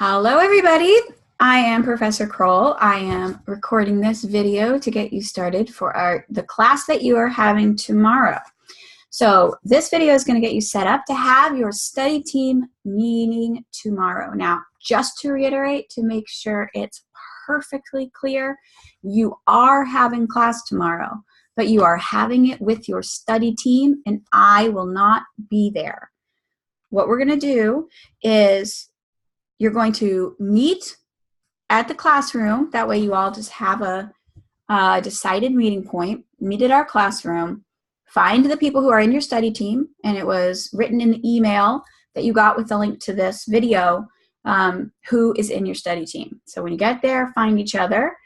Hello everybody, I am Professor Kroll. I am recording this video to get you started for the class that you are having tomorrow. So this video is going to get you set up to have your study team meeting tomorrow. Now, just to reiterate, to make sure it's perfectly clear, you are having class tomorrow, but you are having it with your study team and I will not be there. What we're going to do is you're going to meet at the classroom. That way you all just have a decided meeting point. Meet at our classroom. Find the people who are in your study team, and it was written in the email that you got with the link to this video, who is in your study team. So when you get there, find each other.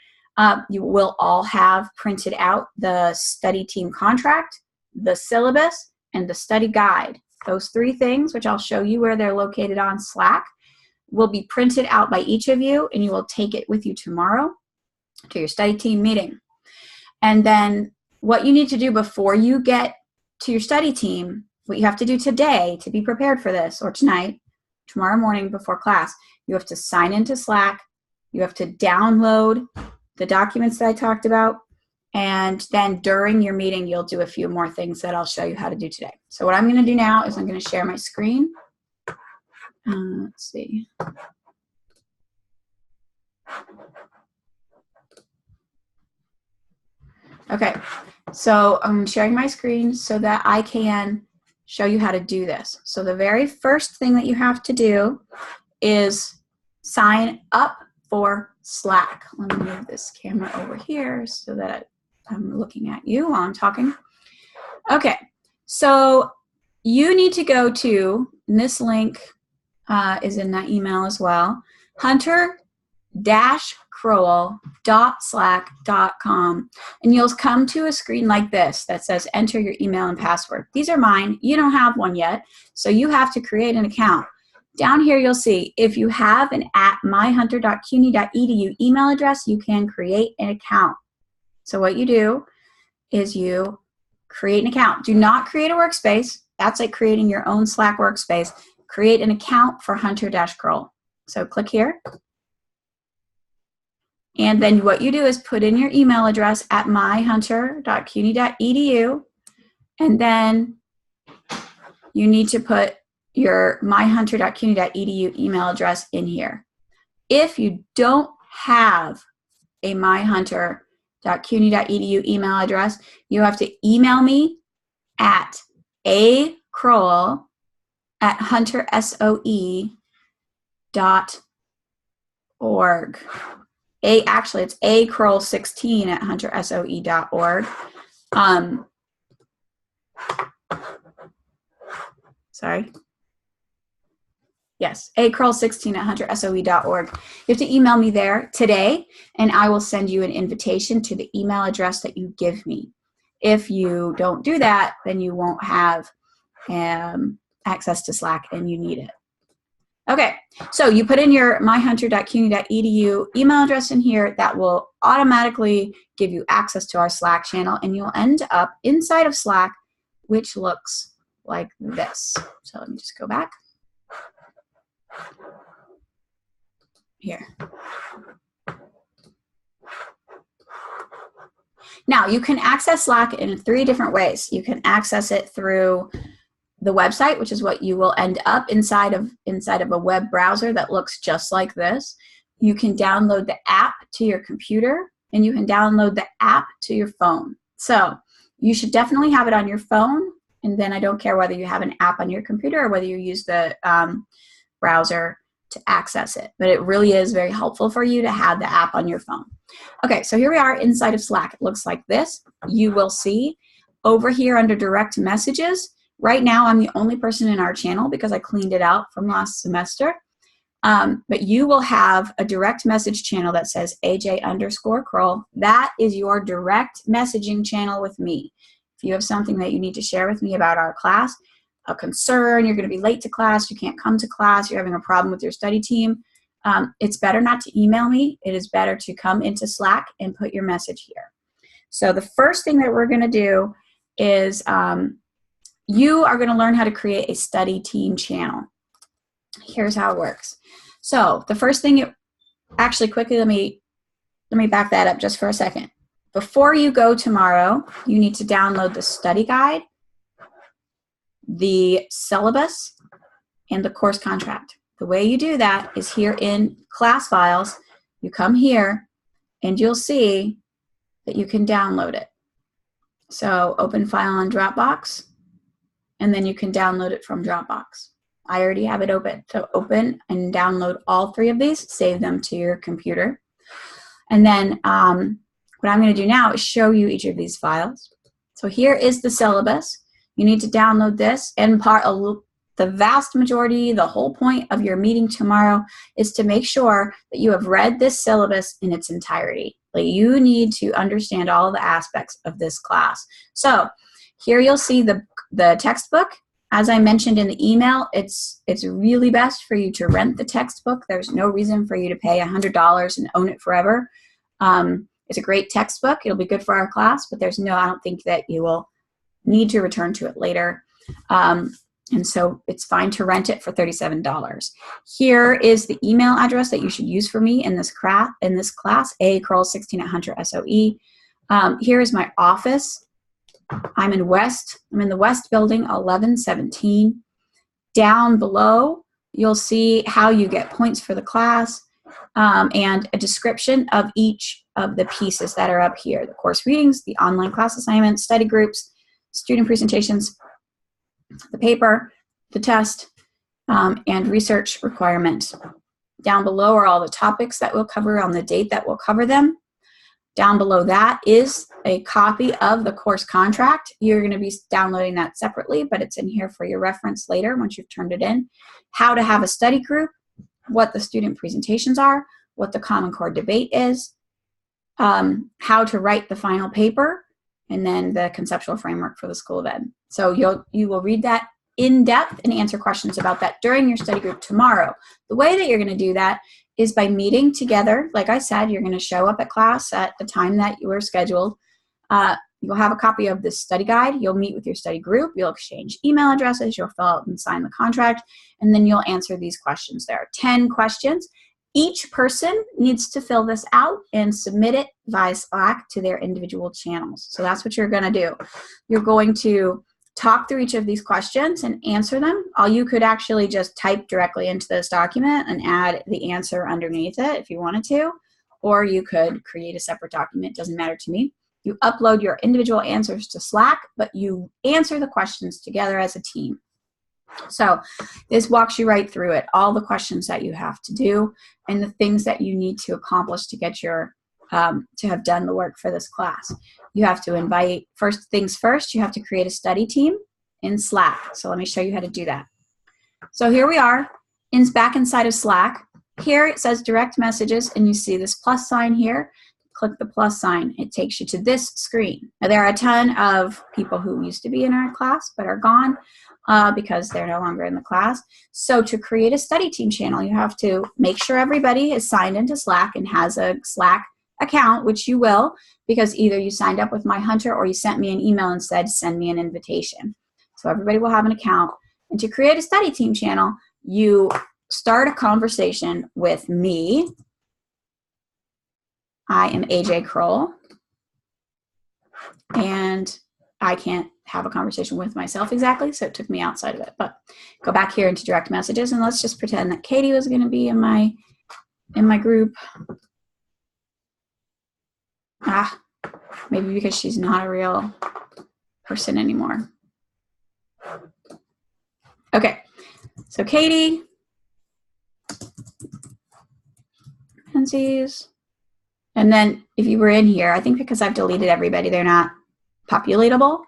You will all have printed out the study team contract, the syllabus, and the study guide. Those three things, which I'll show you where they're located on Slack, will be printed out by each of you, and you will take it with you tomorrow to your study team meeting. And then what you need to do before you get to your study team, what you have to do today to be prepared for this, or tonight, tomorrow morning before class, you have to sign into Slack, you have to download the documents that I talked about, and then during your meeting, you'll do a few more things that I'll show you how to do today. So what I'm going to do now is I'm going to share my screen. Let's see. Okay, so I'm sharing my screen so that I can show you how to do this. So the very first thing that you have to do is sign up for Slack. Let me move this camera over here so that I'm looking at you while I'm talking. Okay, so you need to go to, and this link is in that email as well, hunter-crowell.slack.com, and you'll come to a screen like this that says enter your email and password. These are mine. You don't have one yet, so you have to create an account. Down here you'll see if you have an @myhunter.cuny.edu email address, you can create an account. So what you do is you create an account. Do not create a workspace. That's like creating your own Slack workspace. Create an account for Hunter-Kroll. So click here. And then what you do is put in your email address at myhunter.cuny.edu. And then you need to put your myhunter.cuny.edu email address in here. If you don't have a myhunter.cuny.edu email address, you have to email me at akroll@huntersoe.org. Actually, it's akroll16@huntersoe.org. Sorry. Yes, akroll16@huntersoe.org. You have to email me there today, and I will send you an invitation to the email address that you give me. If you don't do that, then you won't have access to Slack, and you need it. Okay, so you put in your myhunter.cuny.edu email address in here. That will automatically give you access to our Slack channel, and you'll end up inside of Slack, which looks like this. So let me just go back. Here. Now, you can access Slack in 3 different ways. You can access it through the website, which is what you will end up inside of a web browser that looks just like this. You can download the app to your computer, and you can download the app to your phone. So you should definitely have it on your phone, and then I don't care whether you have an app on your computer or whether you use the browser to access it, but it really is very helpful for you to have the app on your phone. Okay, so here we are inside of Slack. It looks like this. You will see over here under direct messages. Right now, I'm the only person in our channel because I cleaned it out from last semester. But you will have a direct message channel that says AJ_Kroll. That is your direct messaging channel with me. If you have something that you need to share with me about our class, a concern, you're going to be late to class, you can't come to class, you're having a problem with your study team, it's better not to email me. It is better to come into Slack and put your message here. So the first thing that we're going to do is you are going to learn how to create a study team channel. Here's how it works. So the first thing actually quickly, let me back that up just for a second. Before you go tomorrow, you need to download the study guide, the syllabus, and the course contract. The way you do that is here in class files. You come here and you'll see that you can download it. So open file on Dropbox, and then you can download it from Dropbox. I already have it open. So open and download all 3 of these, save them to your computer. And then what I'm going to do now is show you each of these files. So here is the syllabus. You need to download this, and the vast majority, the whole point of your meeting tomorrow is to make sure that you have read this syllabus in its entirety. Like, you need to understand all the aspects of this class. So here you'll see the textbook. As I mentioned in the email, it's really best for you to rent the textbook. There's no reason for you to pay $100 and own it forever. It's a great textbook. It'll be good for our class, but I don't think that you will need to return to it later. And so it's fine to rent it for $37. Here is the email address that you should use for me in this class, akroll16@hunter.soe. Here is my office. I'm in the West Building, 1117. Down below, you'll see how you get points for the class, and a description of each of the pieces that are up here: the course readings, the online class assignments, study groups, student presentations, the paper, the test, and research requirements. Down below are all the topics that we'll cover on the date that we'll cover them. Down below that is a copy of the course contract. You're going to be downloading that separately, but it's in here for your reference later once you've turned it in. How to have a study group, what the student presentations are, what the Common Core debate is, how to write the final paper, and then the conceptual framework for the School of Ed. So you will read that in depth and answer questions about that during your study group tomorrow. The way that you're going to do that is by meeting together. Like I said, you're going to show up at class at the time that you were scheduled. You'll have a copy of this study guide. You'll meet with your study group. You'll exchange email addresses. You'll fill out and sign the contract. And then you'll answer these questions. There are 10 questions. Each person needs to fill this out and submit it via Slack to their individual channels. So that's what you're going to do. You're going to talk through each of these questions and answer them. You could actually just type directly into this document and add the answer underneath it if you wanted to, or you could create a separate document. Doesn't matter to me. You upload your individual answers to Slack, but you answer the questions together as a team. So this walks you right through it, all the questions that you have to do and the things that you need to accomplish to get your to have done the work for this class. You have to invite, first things first, you have to create a study team in Slack. So let me show you how to do that. So here we are, back inside of Slack. Here it says direct messages, and you see this plus sign here. Click the plus sign. It takes you to this screen. Now, there are a ton of people who used to be in our class but are gone because they're no longer in the class. So to create a study team channel, you have to make sure everybody is signed into Slack and has a Slack account, which you will, because either you signed up with My Hunter or you sent me an email and said, send me an invitation. So everybody will have an account. And to create a study team channel, you start a conversation with me. I am AJ Kroll, and I can't have a conversation with myself exactly, so it took me outside of it. But go back here into direct messages, and let's just pretend that Katie was going to be in my group. Maybe because she's not a real person anymore. Okay, so Katie, Menzies, and then if you were in here, I think because I've deleted everybody, they're not populatable.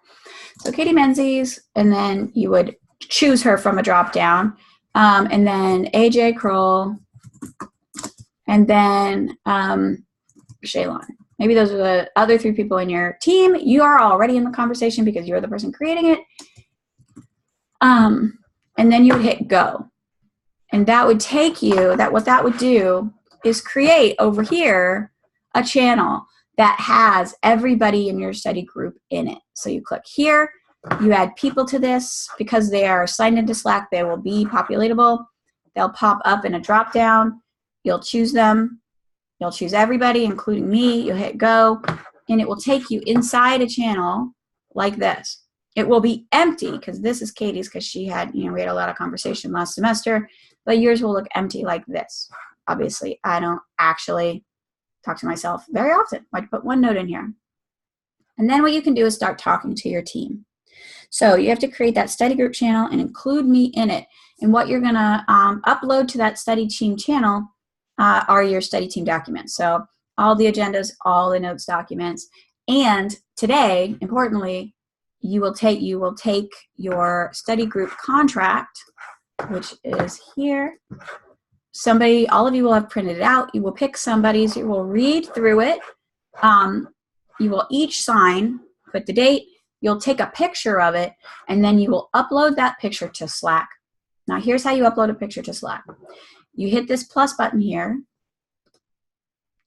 So Katie Menzies, and then you would choose her from a drop down, and then AJ Kroll, and then Shaylon. Maybe those are the other 3 people in your team. You are already in the conversation because you're the person creating it. And then you would hit go. And that would take you, what that would do is create over here a channel that has everybody in your study group in it. So you click here, you add people to this. Because they are signed into Slack, they will be populatable. They'll pop up in a drop down. You'll choose them. You'll choose everybody, including me. You'll hit go, and it will take you inside a channel like this. It will be empty because this is Katie's, because she had, we had a lot of conversation last semester, but yours will look empty like this. Obviously, I don't actually talk to myself very often. I put one note in here. And then what you can do is start talking to your team. So you have to create that study group channel and include me in it. And what you're gonna upload to that study team channel are your study team documents. So all the agendas, all the notes documents. And today, importantly, you will take your study group contract, which is here. All of you will have printed it out. You will pick somebody's, you will read through it. You will each sign, put the date, you'll take a picture of it, and then you will upload that picture to Slack. Now here's how you upload a picture to Slack. You hit this plus button here,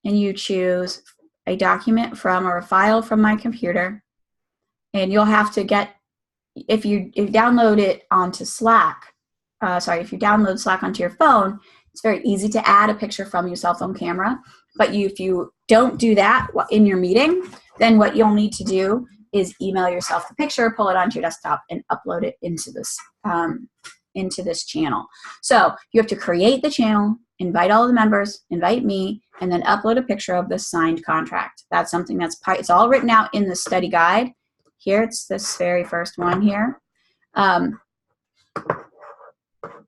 and you choose a document from or a file from my computer, and you'll have to get, if you download it onto Slack, if you download Slack onto your phone, it's very easy to add a picture from your cell phone camera. But if you don't do that in your meeting, then what you'll need to do is email yourself the picture, pull it onto your desktop, and upload it into this channel. So you have to create the channel, invite all the members, invite me, and then upload a picture of the signed contract. That's something it's all written out in the study guide. Here, it's this very first one here.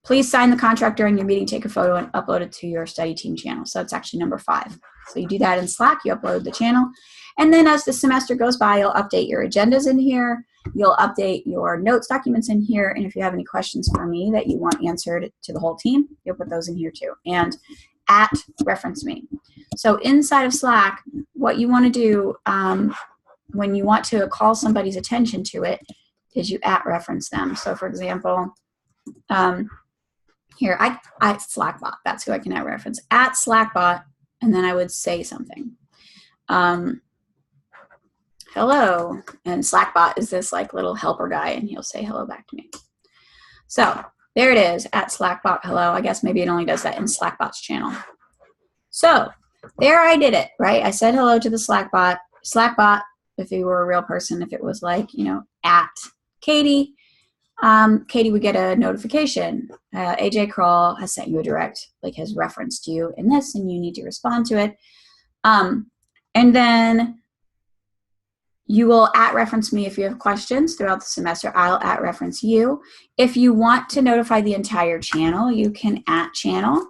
Please sign the contract during your meeting, take a photo, and upload it to your study team channel. So that's actually number 5. So you do that in Slack, you upload the channel. And then as the semester goes by, you'll update your agendas in here. You'll update your notes documents in here. And if you have any questions for me that you want answered to the whole team, you'll put those in here too. And @reference me. So inside of Slack, what you want to do when you want to call somebody's attention to it is you @reference them. So for example, here, Slackbot, that's who I can @reference. @Slackbot, and then I would say something. Hello, and Slackbot is this like little helper guy, and he'll say hello back to me. So there it is, @Slackbot, hello. I guess maybe it only does that in Slackbot's channel. So there I did it, right? I said hello to the Slackbot. Slackbot, if he were a real person, if it was like, @Katie, Katie would get a notification. AJ Kroll has sent you a direct, has referenced you in this, and you need to respond to it. And then you will @reference me if you have questions throughout the semester. I'll @reference you. If you want to notify the entire channel, you can @channel.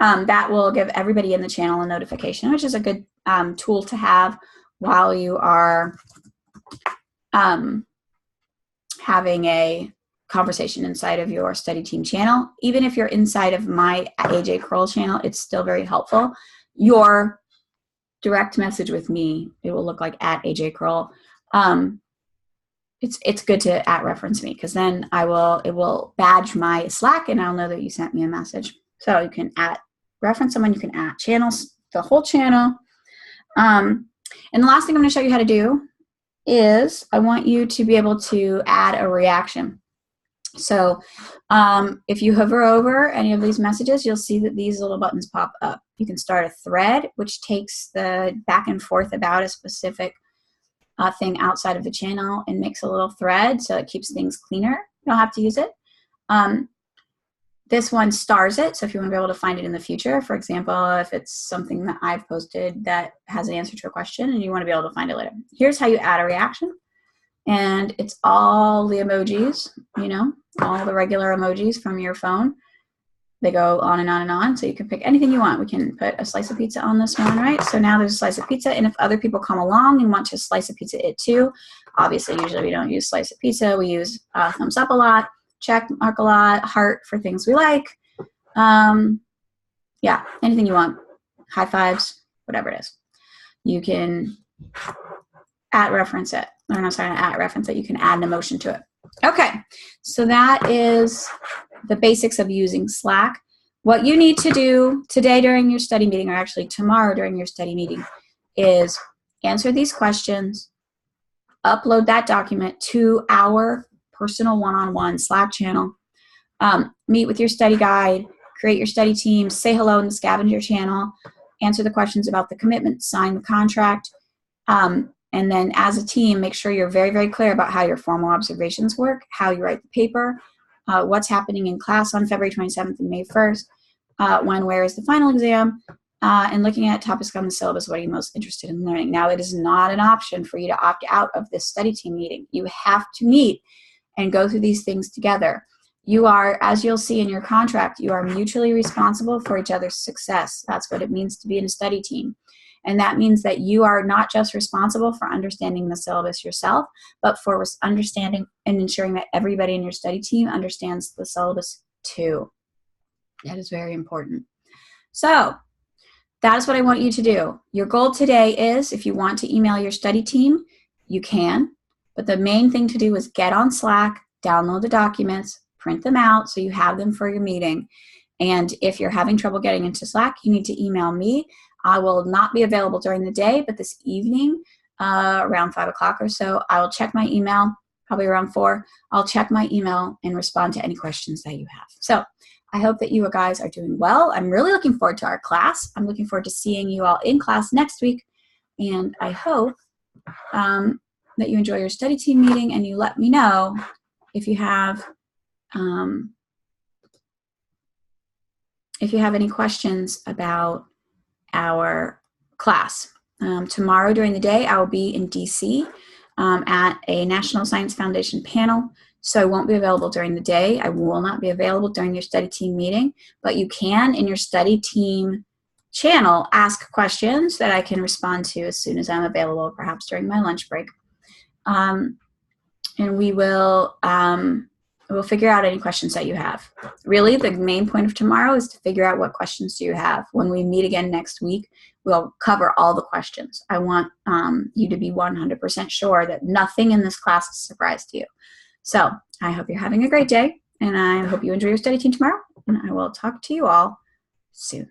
That will give everybody in the channel a notification, which is a good tool to have while you are having a conversation inside of your study team channel. Even if you're inside of my AJ Kroll channel, it's still very helpful. Your direct message with me, it will look like @AJ Kroll. It's good to @reference me, because then it will badge my Slack, and I'll know that you sent me a message. So you can @reference someone, you can @channels, the whole channel. And the last thing I'm going to show you how to do is I want you to be able to add a reaction. So if you hover over any of these messages, you'll see that these little buttons pop up. You can start a thread, which takes the back and forth about a specific thing outside of the channel and makes a little thread, so it keeps things cleaner. You don't have to use it. This one stars it, so if you want to be able to find it in the future, for example, if it's something that I've posted that has an answer to a question and you want to be able to find it later. Here's how you add a reaction. And it's all the emojis, all the regular emojis from your phone. They go on and on and on, so you can pick anything you want. We can put a slice of pizza on this one, right? So now there's a slice of pizza, and if other people come along and want to slice a pizza it too, obviously usually we don't use slice of pizza, we use thumbs up a lot, check mark a lot, heart for things we like. Yeah, anything you want. High fives, whatever it is. You can @reference it. Or no, sorry, @reference it. You can add an emotion to it. Okay, so that is the basics of using Slack. What you need to do today during your study meeting, or actually tomorrow during your study meeting, is answer these questions, upload that document to our personal one-on-one Slack channel. Meet with your study guide, create your study team, say hello in the scavenger channel, answer the questions about the commitment, sign the contract, and then as a team, make sure you're very, very clear about how your formal observations work, how you write the paper, what's happening in class on February 27th and May 1st, where is the final exam, and looking at topics on the syllabus. What are you most interested in learning? Now, it is not an option for you to opt out of this study team meeting. You have to meet and go through these things together. You are, as you'll see in your contract, you are mutually responsible for each other's success. That's what it means to be in a study team. And that means that you are not just responsible for understanding the syllabus yourself, but for understanding and ensuring that everybody in your study team understands the syllabus too. That is very important. So that is what I want you to do. Your goal today is, if you want to email your study team, you can. But the main thing to do is get on Slack, download the documents, print them out so you have them for your meeting. And if you're having trouble getting into Slack, you need to email me. I will not be available during the day, but this evening, around 5 o'clock or so, I will check my email, probably around 4. I'll check my email and respond to any questions that you have. So I hope that you guys are doing well. I'm really looking forward to our class. I'm looking forward to seeing you all in class next week. And I hope that you enjoy your study team meeting and you let me know if you have any questions about our class. Tomorrow during the day, I will be in DC at a National Science Foundation panel, so I won't be available during the day. I will not be available during your study team meeting, but you can, in your study team channel, ask questions that I can respond to as soon as I'm available, perhaps during my lunch break. And we'll figure out any questions that you have. Really, the main point of tomorrow is to figure out what questions do you have. When we meet again next week, we'll cover all the questions. I want you to be 100% sure that nothing in this class is a surprise to you. So I hope you're having a great day, and I hope you enjoy your study team tomorrow, and I will talk to you all soon.